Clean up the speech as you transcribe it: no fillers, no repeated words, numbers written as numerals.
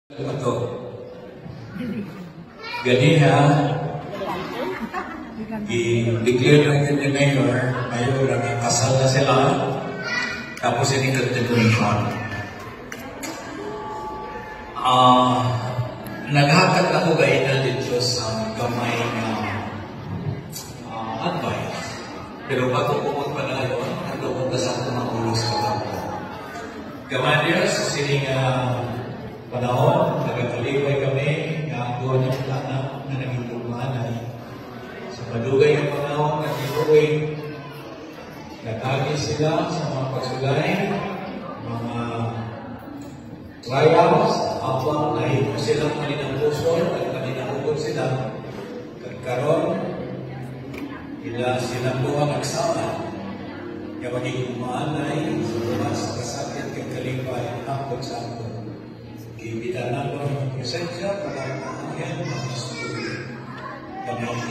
Ito. Ganina, i-declare natin ni Mayor na kasal na sila, tapos ini continuation. Naghatag ako gayon na dito sa gamay na advice. Pero bago ko magpanayon, nandoon na sa akong mga ulos katapo. Gamay niya sa sining panahon, nagkakalibay kami, nakakuha ng plana na naging lumanay. Sa madugay ng panahon, nag-iuwi, nagkagi sila sa mga pagsulay, mga trials, habang nahito silang kaninang pusol, at kaninang ukod sila. Kagkaroon, silang buwang nagsama. Kaya maging umaanay, sa buwan sa kasakit, kagkalibay, hapon sa hapon. Imbitahan ko ng presensya para maayan mga student. Kami ang